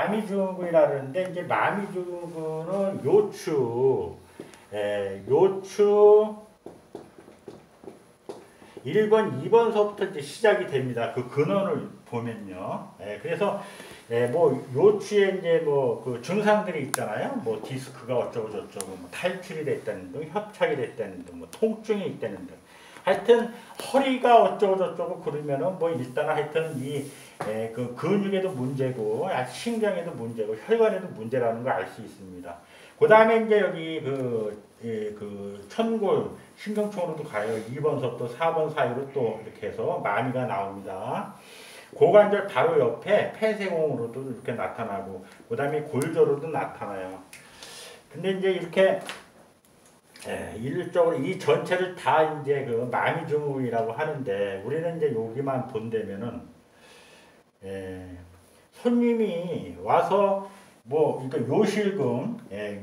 마미증후군이라는데 이제 마미증후군은 요추 1번, 2번서부터 이제 시작이 됩니다. 그 근원을 보면요. 그래서 뭐 요추에 이제 뭐 그 증상들이 있잖아요. 뭐 디스크가 어쩌고 저쩌고, 뭐 탈출이 됐다는 등, 협착이 됐다는 등, 뭐 통증이 있다는 등. 하여튼 허리가 어쩌고 저쩌고 그러면은 뭐 일단 하여튼 그 근육에도 문제고, 신경에도 문제고, 혈관에도 문제라는 걸 알 수 있습니다. 그 다음에 이제 여기 그 천골 신경총으로도 가요. 2번서부터 4번 사이로 또 이렇게 해서 마미가 나옵니다. 고관절 바로 옆에 폐쇄공으로도 이렇게 나타나고, 그 다음에 골저로도 나타나요. 근데 이제 이렇게 일률적으로 이 전체를 다 이제 그 마미증후군이라고 하는데, 우리는 이제 여기만 본다면은 손님이 와서 뭐 그러니까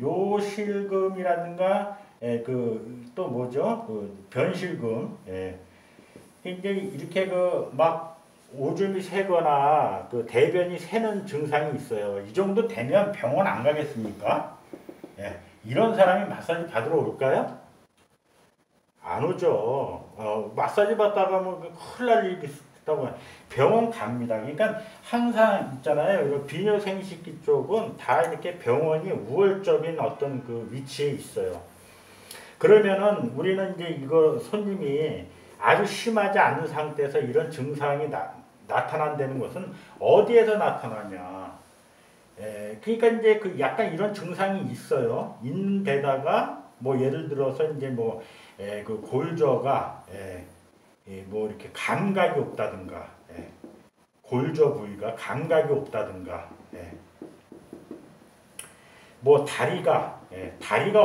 요실금이라든가 그 또 뭐죠? 그 변실금, 이제 이렇게 그 막 오줌이 새거나 그 대변이 새는 증상이 있어요. 이 정도 되면 병원 안 가겠습니까? 이런 사람이 마사지 받으러 올까요? 안 오죠. 마사지 받다가 뭐 큰일 날 일이 있다고 병원 갑니다. 그러니까 항상 있잖아요. 비뇨생식기 쪽은 다 이렇게 병원이 우월적인 어떤 그 위치에 있어요. 그러면은 우리는 이제 이거 손님이 아주 심하지 않은 상태에서 이런 증상이 나타난다는 것은 어디에서 나타나냐? 그러니까 이제 그 약간 이런 증상이 있어요. 있는데다가 뭐 예를 들어서 이제 뭐 그 골저가 뭐 이렇게 감각이 없다든가, 골저 부위가 감각이 없다든가, 뭐 다리가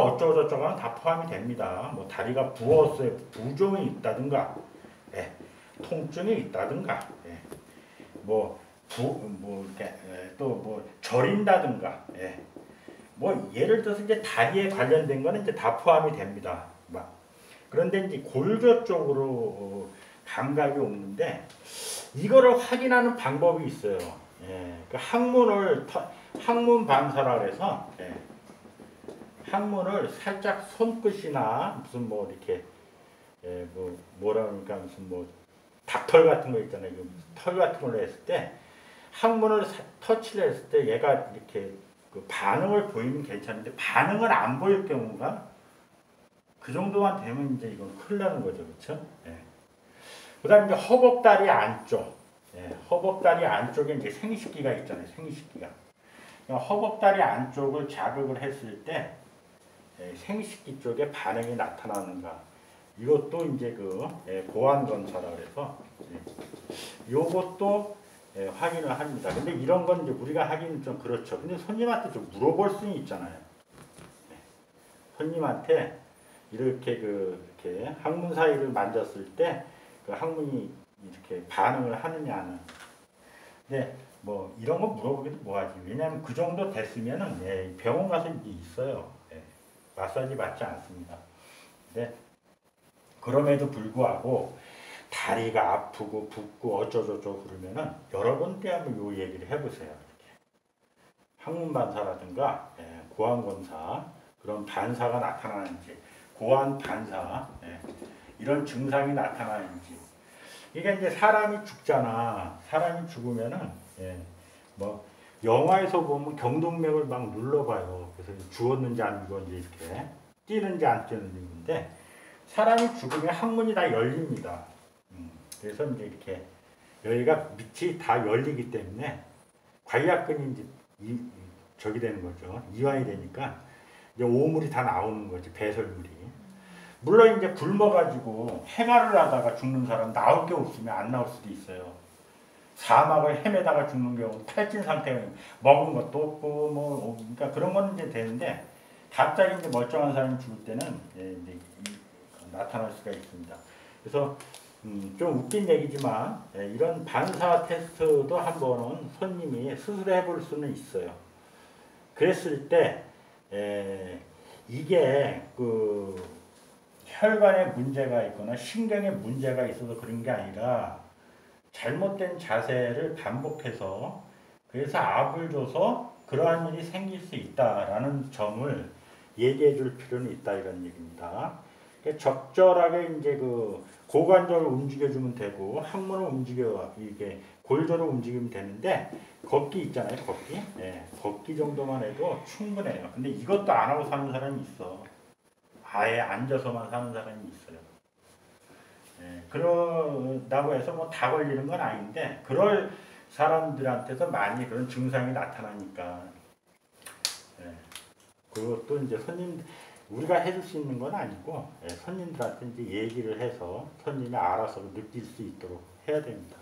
어쩌고 저쩌고 하면 다 포함이 됩니다. 뭐 다리가 부었어요. 부종이 있다든가, 통증이 있다든가, 이렇게 또 뭐 저린다든가, 뭐 예를 들어서 이제 다리에 관련된 거는 이제 다 포함이 됩니다. 그런데 이제 골저 쪽으로 감각이 오는데, 이거를 확인하는 방법이 있어요. 그 항문 반사라 그래서 항문을 살짝 손끝이나 무슨 뭐 이렇게 뭐라 그러니까 무슨 뭐 닭털 같은 거 있잖아요. 털 같은 걸 했을 때 항문을 터치를 했을 때 얘가 이렇게 그 반응을 보이면 괜찮은데, 반응을 안 보일 경우가 그 정도만 되면 이제 이건 큰일 나는 거죠. 그렇죠? 그 다음에 이제 허벅다리 안쪽. 허벅다리 안쪽에 이제 생식기가 있잖아요. 생식기가. 허벅다리 안쪽을 자극을 했을 때 생식기 쪽에 반응이 나타나는가. 이것도 이제 그 보완검사라 그래서 요것도 확인을 합니다. 근데 이런 건 이제 우리가 하기는 좀 그렇죠. 근데 손님한테 좀 물어볼 수는 있잖아요. 손님한테 이렇게 이렇게 항문 사이를 만졌을 때 그 항문이 이렇게 반응을 하느냐는. 근데 뭐 이런 거 물어보기도 뭐하지. 왜냐하면 그 정도 됐으면은 병원 가서 이제 있어요. 마사지 받지 않습니다. 근데 그럼에도 불구하고 다리가 아프고 붓고 어쩌고저쩌고 그러면은 여러 군데 한번 요 얘기를 해보세요. 이렇게. 항문 반사라든가 고환 검사, 그런 반사가 나타나는지, 고환 반사, 이런 증상이 나타나는지. 이게 이제 사람이 죽잖아. 사람이 죽으면은 뭐 영화에서 보면 경동맥을 막 눌러봐요. 그래서 죽었는지 안 죽었는지 이렇게 뛰는지 안 뛰는지인데, 사람이 죽으면 항문이 다 열립니다. 그래서 이제 이렇게 여기가 밑이 다 열리기 때문에 관략근이 이제 저기 되는 거죠. 이완이 되니까 이제 오물이 다 나오는 거지, 배설물이. 물론 이제 굶어가지고 해가를 하다가 죽는 사람 나올 게 없으면 안 나올 수도 있어요. 사막을 헤매다가 죽는 경우, 탈진 상태에 먹은 것도 없고 뭐 그러니까 그런 거는 이제 되는데, 갑자기 이제 멀쩡한 사람이 죽을 때는 이제 나타날 수가 있습니다. 그래서 좀 웃긴 얘기지만 이런 반사 테스트도 한번은 손님이 스스로 해볼 수는 있어요. 그랬을 때 이게 그 혈관에 문제가 있거나 신경에 문제가 있어서 그런 게 아니라 잘못된 자세를 반복해서 그래서 압을 줘서 그러한 일이 생길 수 있다라는 점을 얘기해 줄 필요는 있다 이런 얘기입니다. 그러니까 적절하게 이제 그 고관절을 움직여주면 되고 항문을 움직여 이게 골절을 움직이면 되는데 걷기 있잖아요, 걷기. 예, 걷기 정도만 해도 충분해요. 근데 이것도 안 하고 사는 사람이 있어. 아예 앉아서만 사는 사람이 있어요. 예, 그러다고 해서 뭐 다 걸리는 건 아닌데 그럴 사람들한테서 많이 그런 증상이 나타나니까 예, 그것도 이제 손님 우리가 해줄 수 있는 건 아니고 예, 손님들한테 이제 얘기를 해서 손님이 알아서 느낄 수 있도록 해야 됩니다.